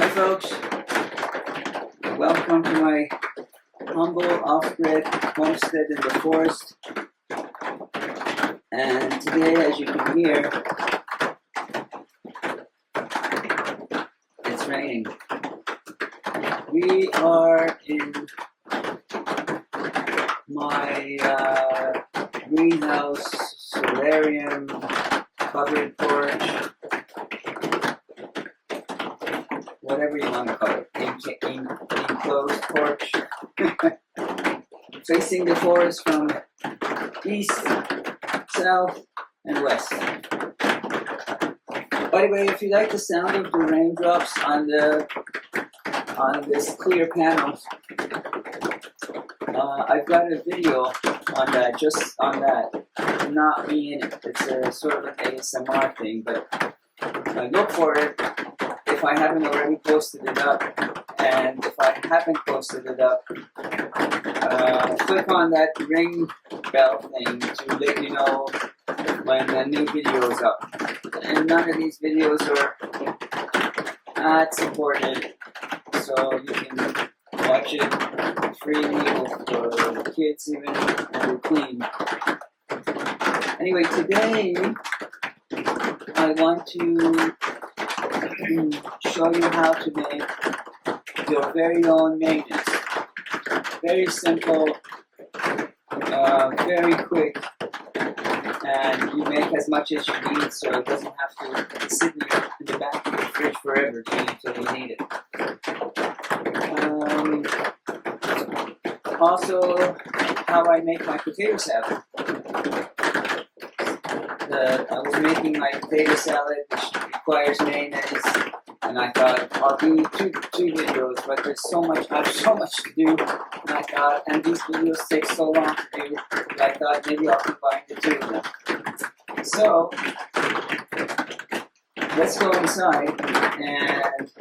Hi folks, welcome to my humble off-grid homestead in the forest. And today, as you can hear, it's raining. We are in my greenhouse, solarium, covered porch, whatever you want to call it, enclosed porch, facing the forest from east, south, and west. By the way, if you like the sound of the raindrops on this clear panel, I've got a video on that, just on that, not me in it. It's a sort of an ASMR thing, but look for it if I haven't already posted it up, and if I haven't posted it up, click on that ring bell thing to let you know when the new video is up. And none of these videos are ad supported, so you can watch it freely for kids even, and they're clean. Anyway, today I want to show you how to make your very own mayonnaise. Very simple, very quick, and you make as much as you need, so it doesn't have to sit in the back of the fridge forever until you need it. Also, how I make my potato salad. I was making my potato salad, which requires mayonnaise, and I thought I'll do two videos, but I have so much to do, and I thought, and these videos take so long to do, I thought maybe I'll combine the two of them. So let's go inside, and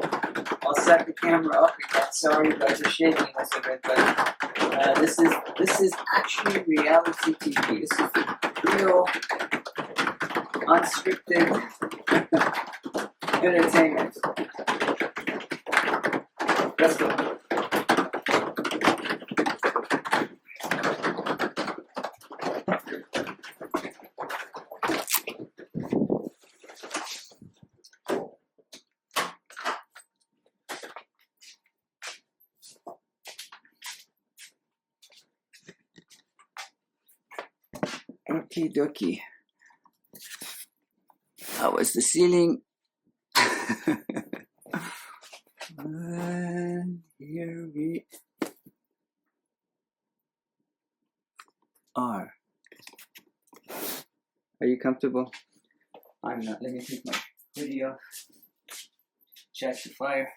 I'll set the camera up again. Sorry, you guys are shaking a little bit, but this is actually reality TV. This is real, unscripted entertainment. Let's go. Okie dokie. How was the ceiling? And here we are. Are you comfortable? I'm not. Let me take my hoodie off. Check the fire.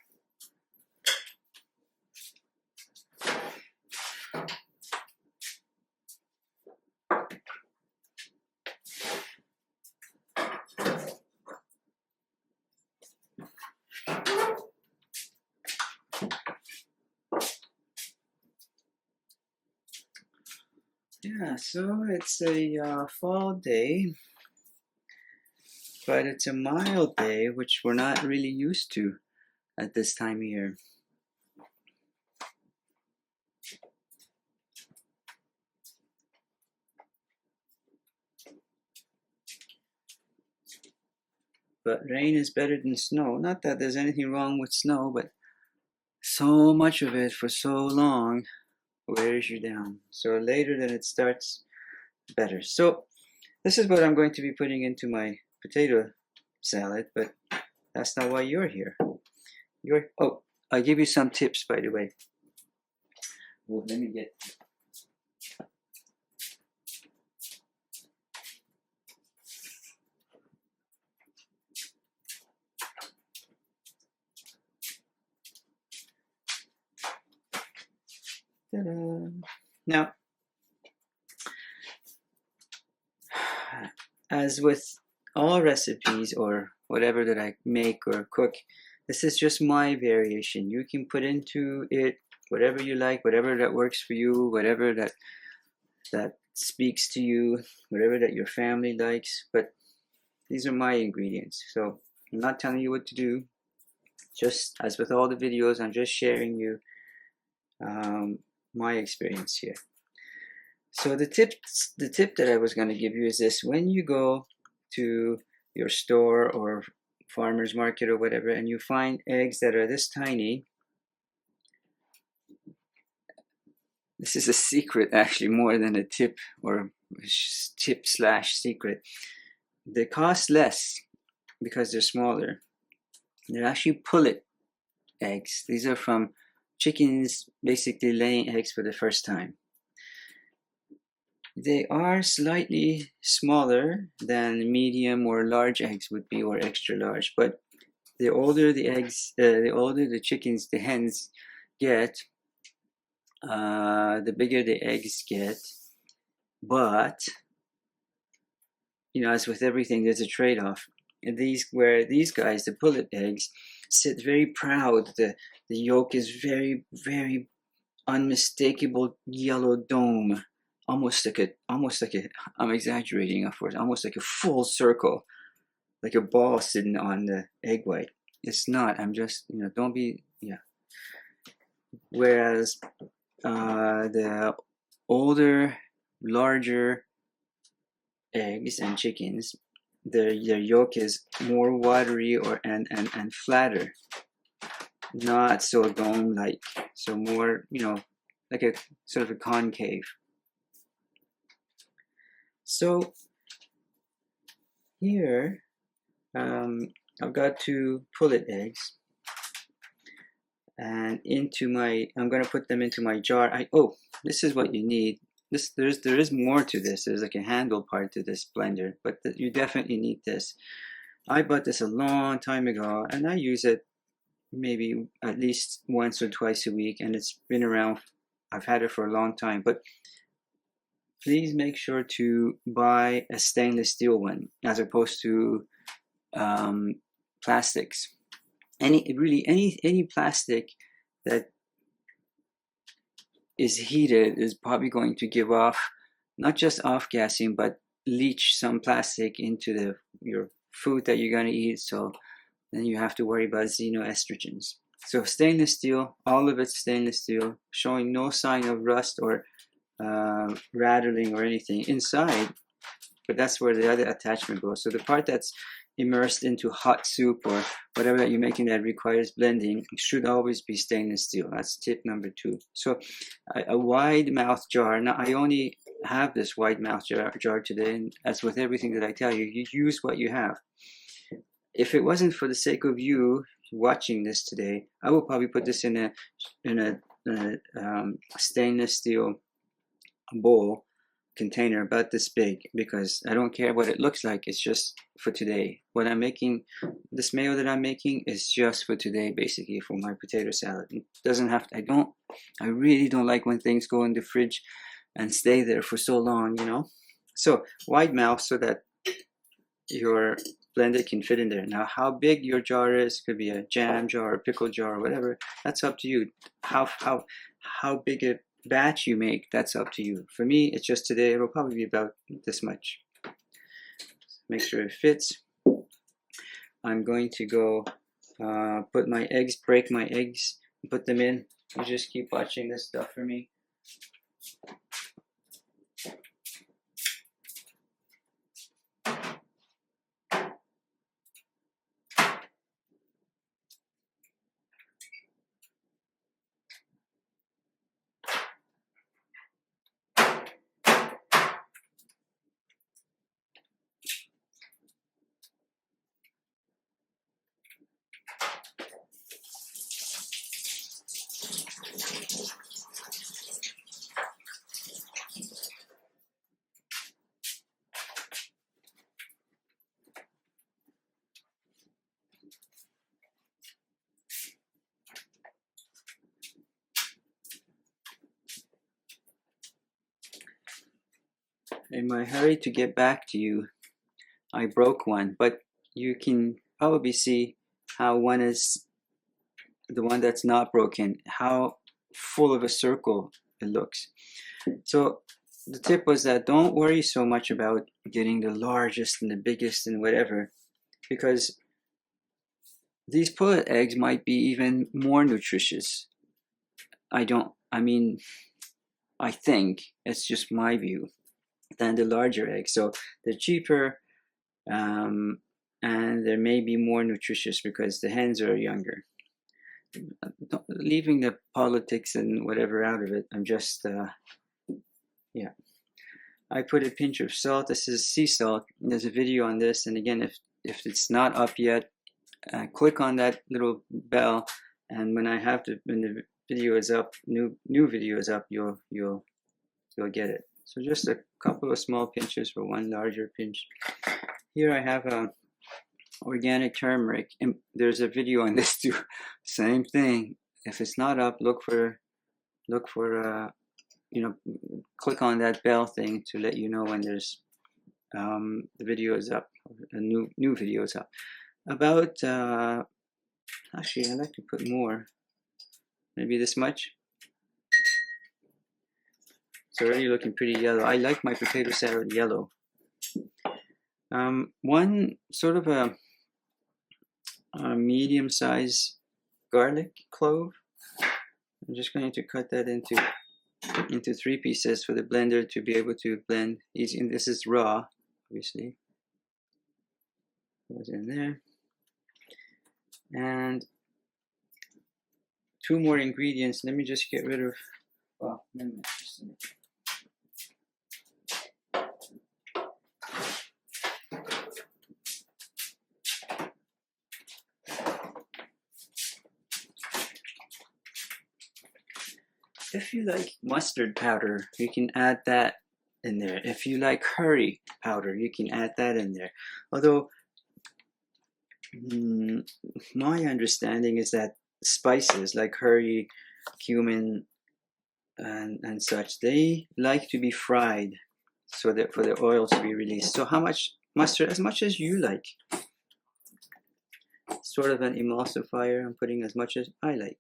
Yeah, so it's a fall day, but it's a mild day, which we're not really used to at this time of year. But rain is better than snow. Not that there's anything wrong with snow, but so much of it for so long wears you down. So later than it starts, better. So this is what I'm going to be putting into my potato salad, but that's not why you're here. Oh, I'll give you some tips, by the way. Well, let me get... Ta-da. Now, as with all recipes or whatever that I make or cook, this is just my variation. You can put into it whatever you like, whatever that works for you, whatever that speaks to you, whatever that your family likes. But these are my ingredients, so I'm not telling you what to do. just as with all the videos, I'm just sharing you my experience here. So the tip that I was going to give you is this: when you go to your store or farmer's market or whatever, and you find eggs that are this tiny, this is a secret, actually, more than a tip or tip slash secret. They cost less because they're smaller. They're actually pullet eggs. These are from chickens basically laying eggs for the first time. They are slightly smaller than medium or large eggs would be, or extra large, but the older the eggs, the older the chickens, the hens get, the bigger the eggs get. But you know, as with everything, there's a trade-off. And these guys, the pullet eggs, sit very proud. The yolk is very, very unmistakable yellow dome, almost like a I'm exaggerating, of course, almost like a full circle, like a ball sitting on the egg white. It's not. I'm just, you know, don't be, yeah. Whereas the older, larger eggs and chickens, their yolk is more watery and flatter, not so dome-like, so more, you know, like a sort of a concave. So here I've got 2 pullet eggs, and I'm going to put them into my jar. Oh, this is what you need. There is more to this. There's like a handle part to this blender, but you definitely need this. I bought this a long time ago, and I use it maybe at least once or twice a week, and it's been around. I've had it for a long time. But please make sure to buy a stainless steel one as opposed to plastics. Any plastic that is heated is probably going to give off, not just off-gassing, but leach some plastic into your food that you're going to eat. So then you have to worry about xenoestrogens. So stainless steel, all of it's stainless steel, showing no sign of rust or rattling or anything inside. But that's where the other attachment goes. So the part that's immersed into hot soup or whatever that you're making that requires blending should always be stainless steel. That's tip number 2. So a wide mouth jar. Now I only have this wide mouth jar today, and as with everything that I tell you, you use what you have. If it wasn't for the sake of you watching this today, I would probably put this in a stainless steel bowl container about this big, because I don't care what it looks like. It's just for today. What I'm making, this mayo that I'm making, is just for today, basically, for my potato salad. It doesn't have to, I really don't like when things go in the fridge and stay there for so long, you know. So wide mouth so that your blender can fit in there. Now how big your jar is, could be a jam jar or pickle jar or whatever, that's up to you. How big a batch you make, that's up to you. For me, it's just today, it'll probably be about this much. Make sure it fits. I'm going to go put my eggs, break my eggs, and put them in. You just keep watching this stuff for me. In my hurry to get back to you, I broke one, but you can probably see how one is the one that's not broken, how full of a circle it looks. So the tip was that don't worry so much about getting the largest and the biggest and whatever, because these pullet eggs might be even more nutritious. I think it's just my view, than the larger eggs. So they're cheaper, and they may be more nutritious because the hens are younger. Leaving the politics and whatever out of it, I'm just, yeah. I put a pinch of salt. This is sea salt. There's a video on this, and again, if it's not up yet, click on that little bell, and when the video is up, new video is up, you'll get it. So just a couple of small pinches for one larger pinch. Here I have organic turmeric, and there's a video on this too. Same thing. If it's not up, look for click on that bell thing to let you know when there's the video is up, a new video is up. About actually, I like to put more, maybe this much. It's already looking pretty yellow. I like my potato salad yellow. One sort of a medium-sized garlic clove. I'm just going to cut that into 3 pieces for the blender to be able to blend easy. And this is raw, obviously. Goes in there. And 2 more ingredients. Let me just get rid of. Well, let me just. If you like mustard powder, you can add that in there. If you like curry powder, you can add that in there. Although, my understanding is that spices like curry, cumin, and such, they like to be fried so that for the oil to be released. So how much mustard? As much as you like. Sort of an emulsifier. I'm putting as much as I like.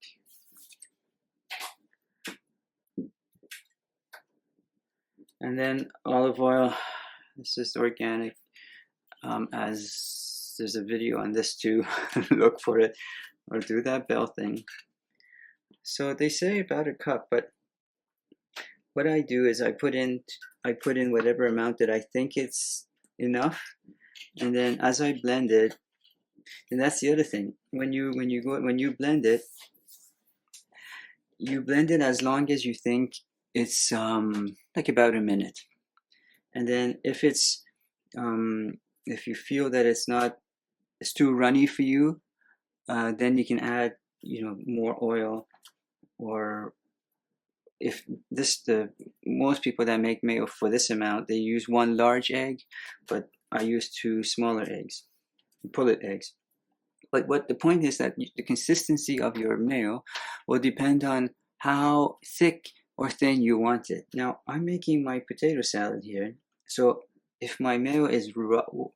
And then olive oil. This is organic. As there's a video on this too. Look for it or do that bell thing. So they say about a cup, but what I do is I put in whatever amount that I think it's enough, and then as I blend it, and that's the other thing. When you blend it, you blend it as long as you think it's like about a minute, and then if it's if you feel that it's too runny for you, then you can add more oil, or if most people that make mayo for this amount, they use 1 large egg, but I use 2 smaller eggs, pullet eggs. But what the point is that the consistency of your mayo will depend on how thick or thin you want it. Now, I'm making my potato salad here, so if my mayo is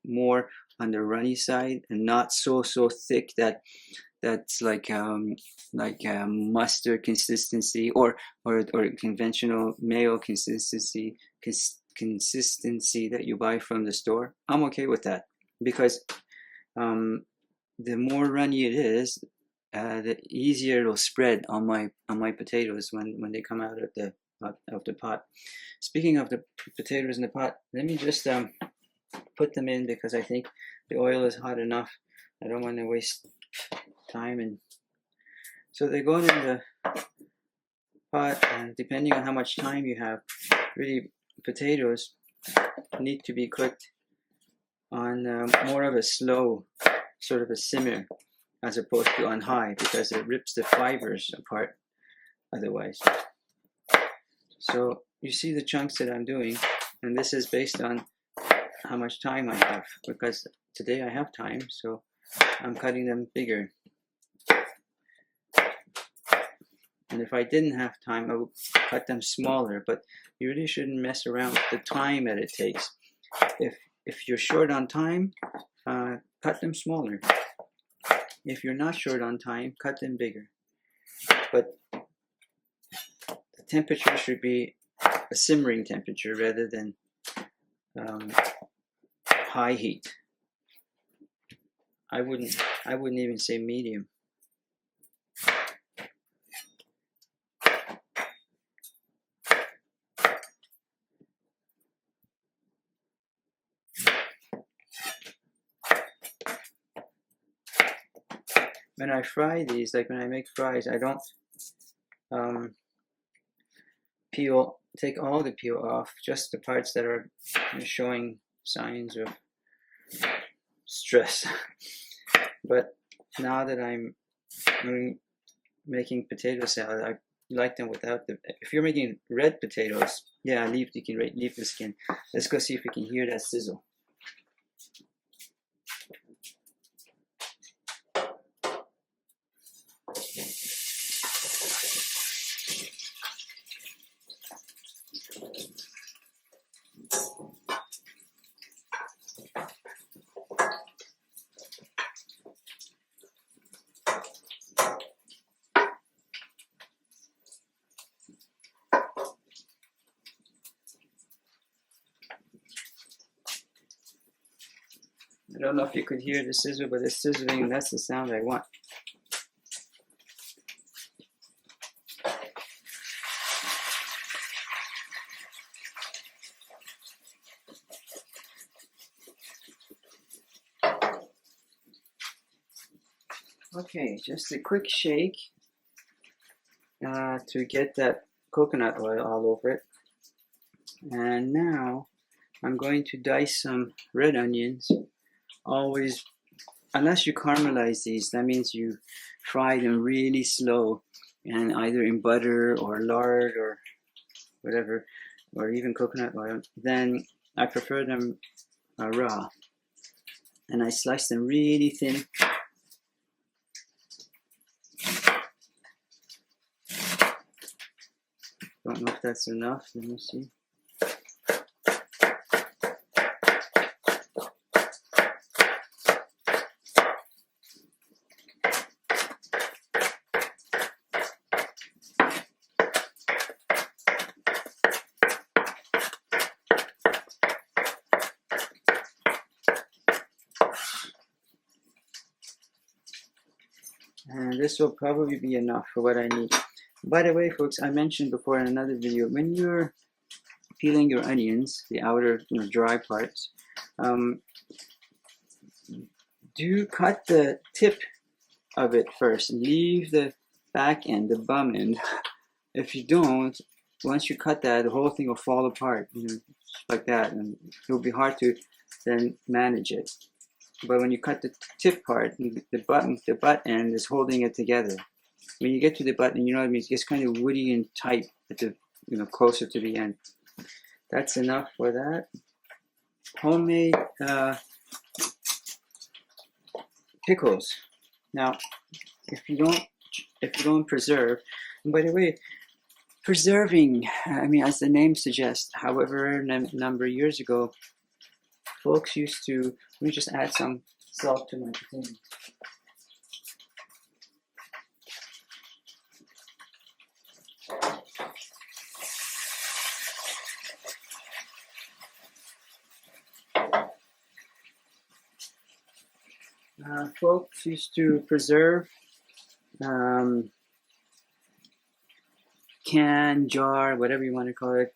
more on the runny side and not so thick that's like mustard consistency or conventional mayo consistency that you buy from the store, I'm okay with that, because the more runny it is, the easier it'll spread on my potatoes when they come out of the pot. Speaking of the potatoes in the pot, let me just put them in, because I think the oil is hot enough. I don't want to waste time, and so they go in the pot, and depending on how much time you have, really potatoes need to be cooked on more of a slow sort of a simmer as opposed to on high, because it rips the fibers apart otherwise. So you see the chunks that I'm doing, and this is based on how much time I have, because today I have time, so I'm cutting them bigger. And if I didn't have time, I would cut them smaller, but you really shouldn't mess around with the time that it takes. If you're short on time, cut them smaller. If you're not short on time, cut them bigger. But the temperature should be a simmering temperature rather than high heat. I wouldn't even say medium. When I fry these, like when I make fries, I don't take all the peel off, just the parts that are showing signs of stress. But now that I'm making potato salad, I like them without the. If you're making red potatoes, yeah, you can leave the skin. Let's go see if we can hear that sizzle. I don't know if you could hear the sizzle, but it's sizzling, and that's the sound I want. Okay, just a quick shake to get that coconut oil all over it. And now I'm going to dice some red onions. Always, unless you caramelize these, that means you fry them really slow, and either in butter or lard or whatever, or even coconut oil. Then I prefer them raw, and I slice them really thin. Don't know if that's enough. Let me see. And this will probably be enough for what I need. By the way, folks, I mentioned before in another video, when you're peeling your onions, the outer dry parts, do cut the tip of it first. Leave the back end, the bum end. If you don't, once you cut that, the whole thing will fall apart, like that, and it will be hard to then manage it. But when you cut the tip part, the butt end is holding it together. When you get to the button, you know what I mean? It gets kind of woody and tight at the, closer to the end. That's enough for that. Homemade pickles. Now, if you don't preserve, and by the way, preserving, as the name suggests, however number of years ago, folks used to, let me just add some salt to my potatoes. Folks used to preserve can, jar, whatever you want to call it,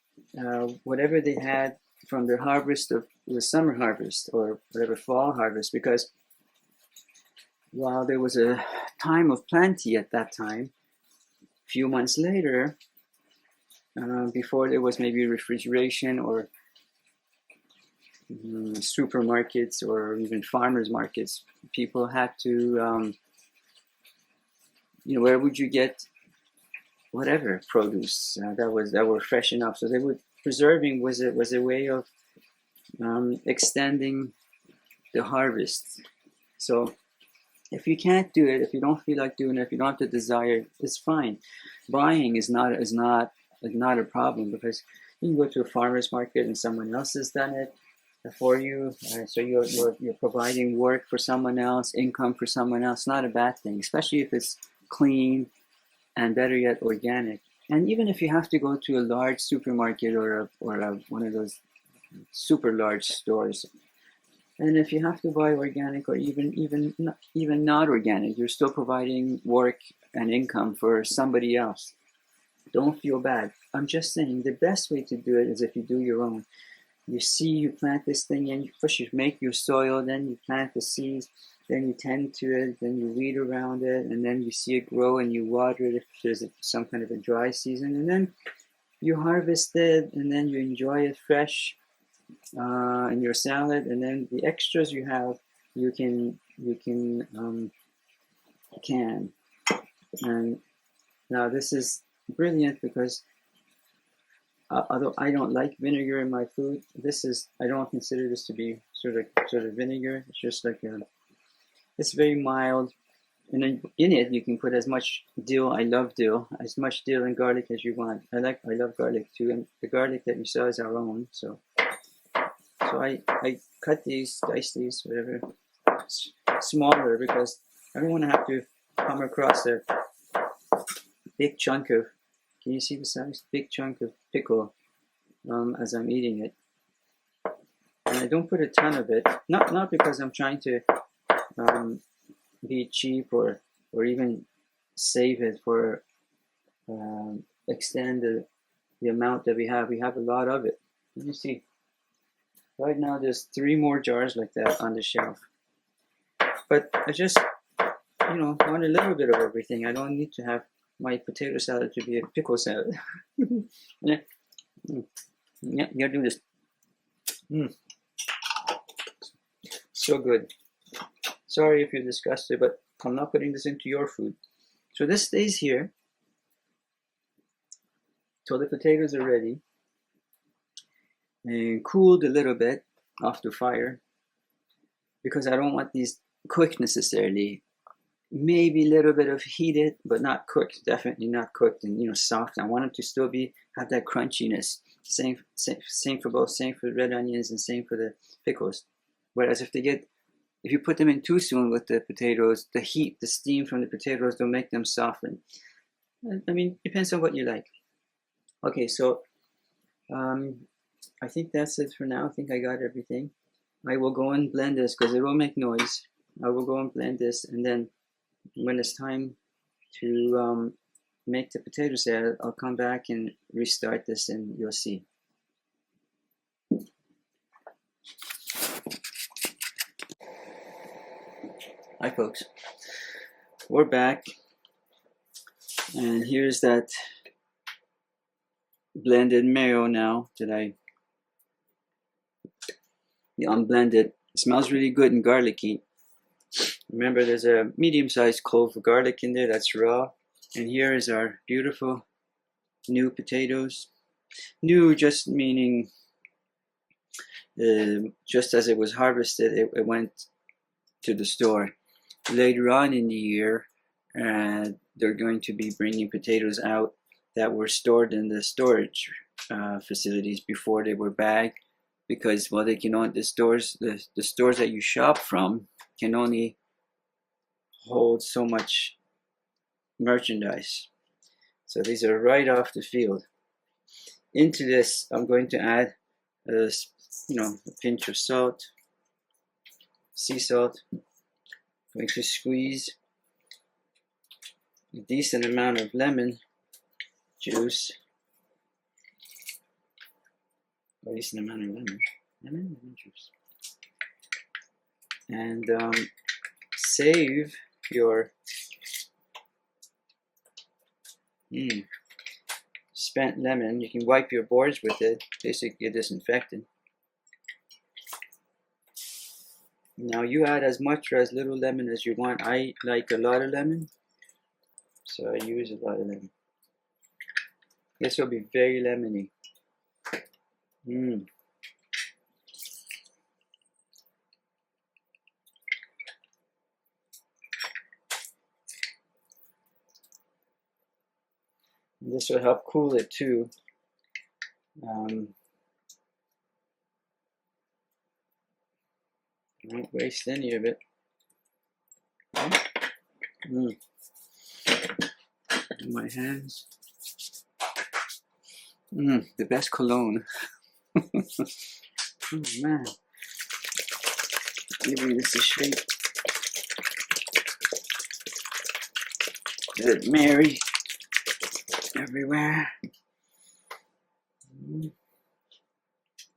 whatever they had from their harvest of the summer harvest or whatever fall harvest, because while there was a time of plenty at that time, a few months later, before there was maybe refrigeration or supermarkets or even farmers markets, people had to, where would you get whatever produce that were fresh enough? So preserving was a way of extending the harvest. So if you can't do it, if you don't feel like doing it, if you don't have the desire, it's fine. Buying is not a problem, because you can go to a farmer's market and someone else has done it for you. So you're providing work for someone else, income for someone else. Not a bad thing, especially if it's clean and, better yet, organic. And even if you have to go to a large supermarket or one of those super large stores, And if you have to buy organic or even not organic, you're still providing work and income for somebody else. Don't feel bad. I'm just saying the best way to do it is if you do your own. You plant this thing in, first you make your soil, then you plant the seeds, then you tend to it, then you weed around it, and then you see it grow and you water it if there's some kind of a dry season, and then you harvest it, and then you enjoy it fresh in your salad, and then the extras you have, you can can. And now this is brilliant because although I don't like vinegar in my food, I don't consider this to be sort of vinegar. It's just like it's very mild, and then in it you can put as much dill. I love dill, as much dill and garlic as you want. I love garlic too, and the garlic that you saw is our own. So I cut these, dice these, whatever, smaller because I don't want to have to come across a big chunk of. Can you see the size? Big chunk of pickle as I'm eating it. And I don't put a ton of it, not because I'm trying to be cheap or even save it for extend the amount that we have. We have a lot of it. You see, right now there's 3 more jars like that on the shelf. But I just, want a little bit of everything. I don't need to have my potato salad to be a pickle salad. Yeah, you gotta do this. So good. Sorry if you're disgusted, but I'm not putting this into your food. So this stays here till the potatoes are ready and cooled a little bit off the fire because I don't want these cooked necessarily. Maybe a little bit of heated, but not cooked. Definitely not cooked and soft. I want them to still have that crunchiness. Same for both. Same for red onions and same for the pickles. Whereas if you put them in too soon with the potatoes, the heat, the steam from the potatoes don't make them soften. I mean, depends on what you like. Okay, so I think that's it for now. I think I got everything. I will go and blend this because it will make noise. I will go and blend this, and then when it's time to make the potato salad, I'll come back and restart this and you'll see. Hi folks, we're back and here's that blended mayo now that I unblended. It smells really good and garlicky. Remember, there's a medium-sized clove of garlic in there that's raw. And here is our beautiful new potatoes. New just meaning just as it was harvested, it went to the store. Later on in the year, they're going to be bringing potatoes out that were stored in the storage facilities before they were bagged, because they can only, the stores that you shop from can only hold so much merchandise. So these are right off the field. Into this, I'm going to add a pinch of salt, sea salt. Going to squeeze a decent amount of lemon juice. A decent amount of lemon juice. And save your spent lemon. You can wipe your boards with it, basically get disinfected. Now you add as much or as little lemon as you want. I like a lot of lemon, so I use a lot of lemon. This will be very lemony. This will help cool it too. Don't waste any of it. My hands. The best cologne. Oh man. Giving this a shake. Let it marry everywhere.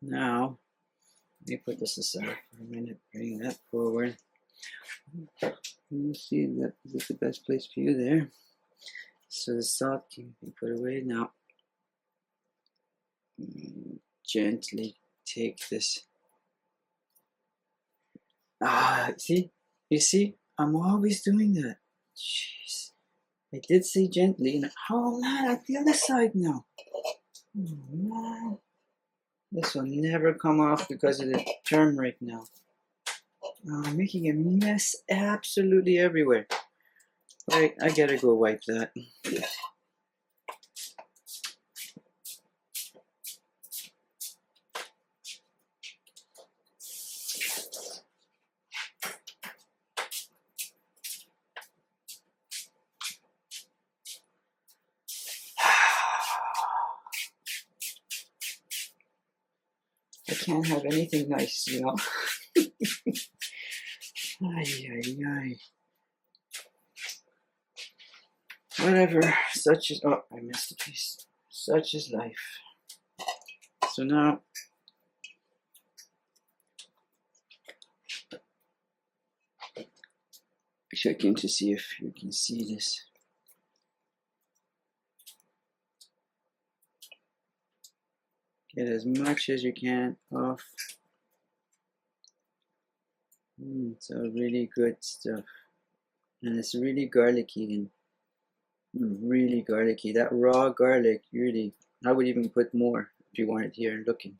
Now, let me put this aside for a minute. Bring that forward. You see that is the best place for you there. So the salt can be put away now. Gently take this. See? You see? I'm always doing that. Jeez. I did say gently, and oh man, I feel the side now. Oh man. This will never come off because of the turmeric now. I'm making a mess absolutely everywhere. Wait, I gotta go wipe that. I can't have anything nice, you know. Ay, ay, ay. Whatever, such is, oh, I missed a piece. Such is life. So now, checking to see if you can see this. Get as much as you can off. It's all really good stuff. And it's really garlicky and really garlicky. That raw garlic, really, I would even put more if you want it here and looking.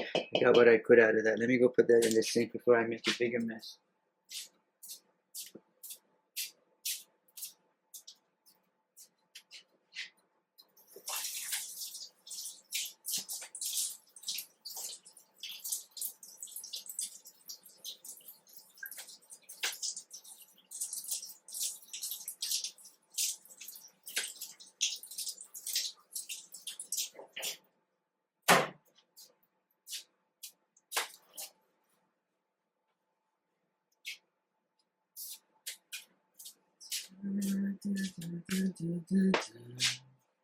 I got what I could out of that. Let me go put that in the sink before I make a bigger mess.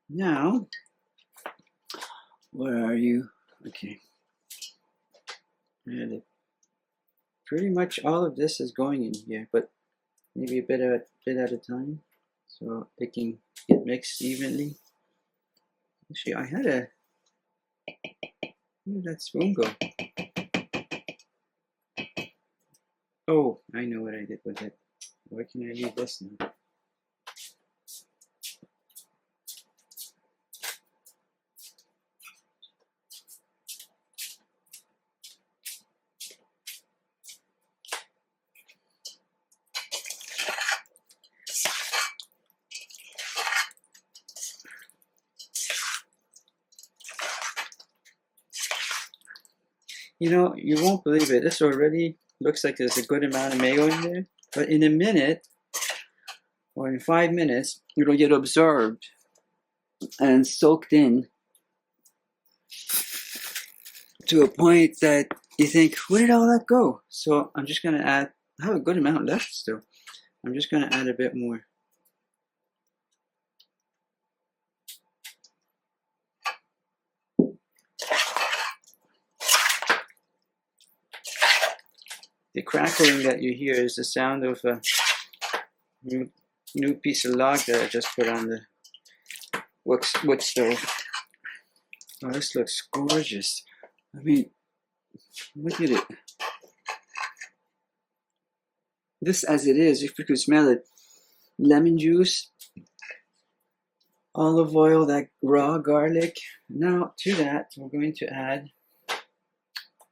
Now, where are you? Okay. And pretty much all of this is going in here, but maybe a bit at a time, so it can get mixed evenly. Actually, I had a. Where did that spoon go? Oh, I know what I did with it. Where can I leave this now? You know, you won't believe it. This already looks like there's a good amount of mayo in there. But in a minute, or in 5 minutes, it'll get absorbed and soaked in to a point that you think, where did all that go? So I'm just going to add, I have a good amount left still. I'm just going to add a bit more. The crackling that you hear is the sound of a new piece of log that I just put on the wood stove. Oh, this looks gorgeous. I mean, look at it. This as it is, if you could smell it, lemon juice, olive oil, that raw garlic. Now to that, we're going to add,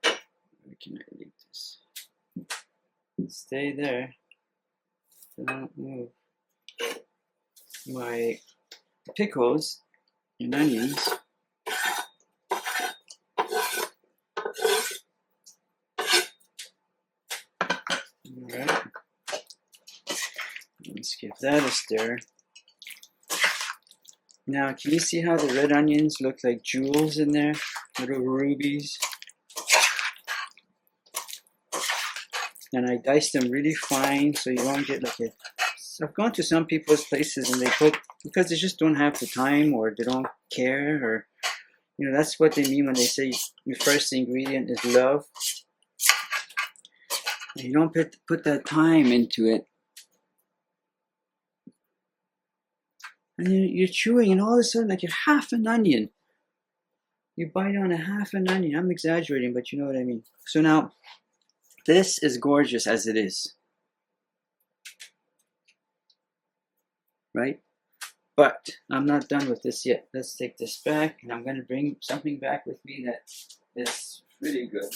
where can I leave this? Stay there. Don't move. My pickles and onions. Let's give that a stir. Now, can you see how the red onions look like jewels in there? Little rubies. And I diced them really fine so you won't get like a... So I've gone to some people's places and they put, because they just don't have the time or they don't care, or, you know, that's what they mean when they say your first ingredient is love. And you don't put that time into it. And you're chewing, and all of a sudden, like, you're half an onion. You bite on a half an onion. I'm exaggerating, but you know what I mean. So now, this is gorgeous as it is. Right? But I'm not done with this yet. Let's take this back, and I'm going to bring something back with me that is really good.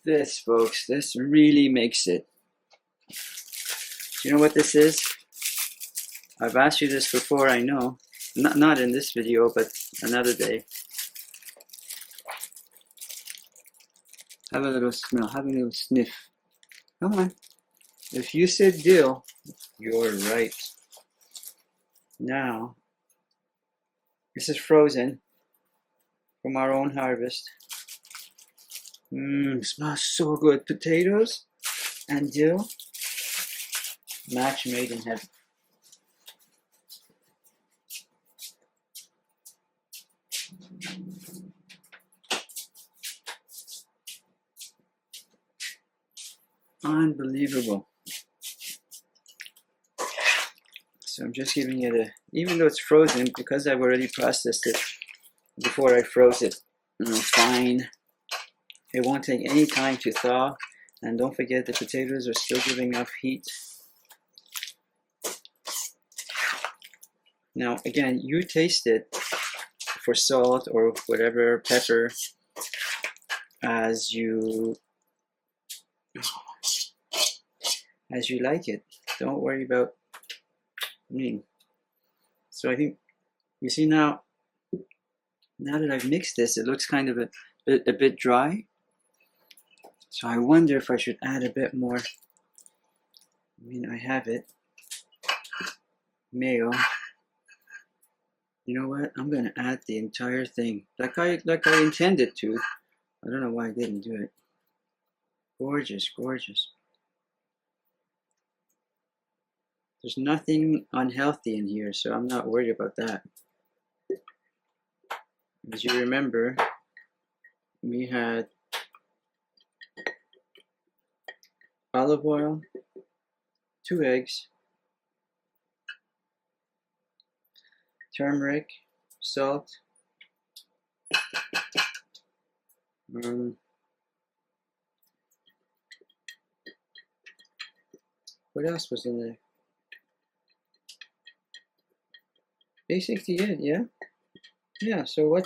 This, folks, this really makes it. You know what this is? I've asked you this before, I know. Not in this video, but another day. Have a little smell, have a little sniff. Come on. If you said dill, you're right. Now, this is frozen from our own harvest. Smells so good. Potatoes and dill, match made in heaven. Unbelievable. So I'm just giving it a, even though it's frozen, because I've already processed it before I froze it, fine. It won't take any time to thaw. And don't forget the potatoes are still giving off heat. Now, again, you taste it for salt or whatever, pepper, as you like it. Don't worry about me. So I think, you see now that I've mixed this, it looks kind of a bit dry. So I wonder if I should add a bit more. I mean, I have it. Mayo. You know what? I'm gonna add the entire thing, like I intended to. I don't know why I didn't do it. Gorgeous, gorgeous. There's nothing unhealthy in here, so I'm not worried about that. As you remember, we had olive oil, 2 eggs, turmeric, salt, what else was in there? Basically it, yeah? Yeah, so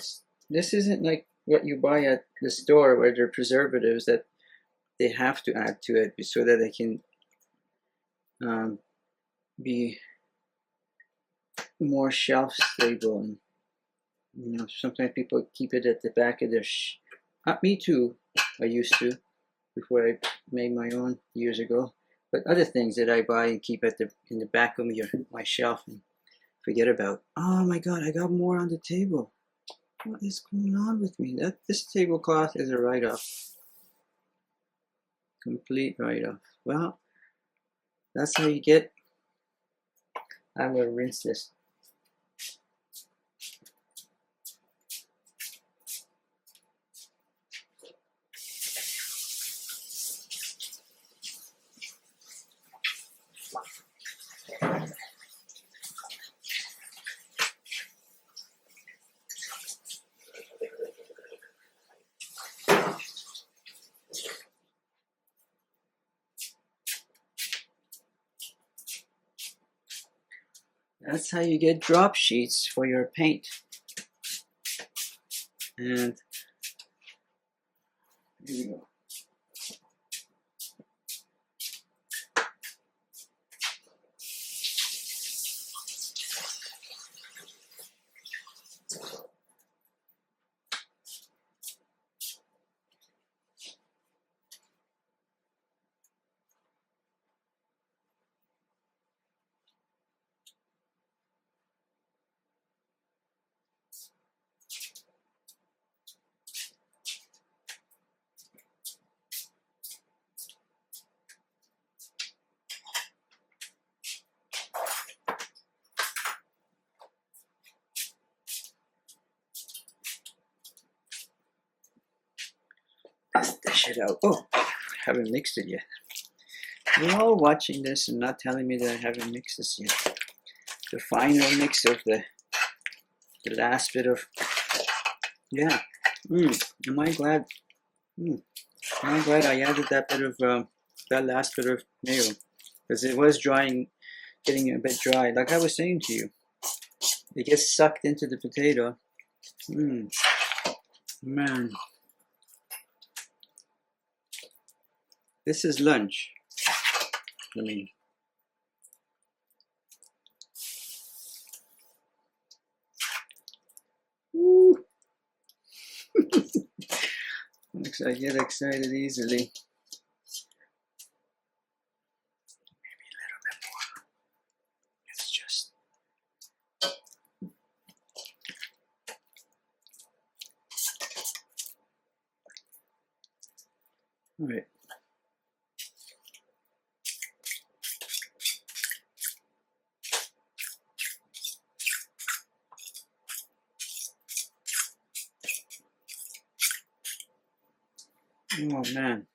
this isn't like what you buy at the store where there are preservatives that they have to add to it so that they can be more shelf stable. And you know, sometimes people keep it at the back of their me too, I used to, before I made my own years ago. But other things that I buy and keep in the back of my shelf and forget about. Oh my God, I got more on the table. What is going on with me? This tablecloth is a write-off. Complete write-off. Well, that's how you get. I'm going to rinse this. That's how you get drop sheets for your paint. And here we go. Let's dish it out. Oh, I haven't mixed it yet. You're all watching this and not telling me that I haven't mixed this yet. The final mix of the last bit of, yeah. Am I glad? Am I glad I added that bit of that last bit of mayo, because it was drying, getting a bit dry. Like I was saying to you, it gets sucked into the potato. Man. This is lunch. I mean, woo. I get excited easily. Maybe a little bit more. It's just. All right. Oh man,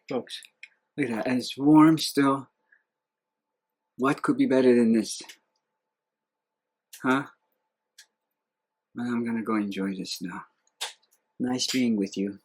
folks, look at that, and it's warm still. What could be better than this? Huh? Well, I'm gonna go enjoy this now. Nice being with you.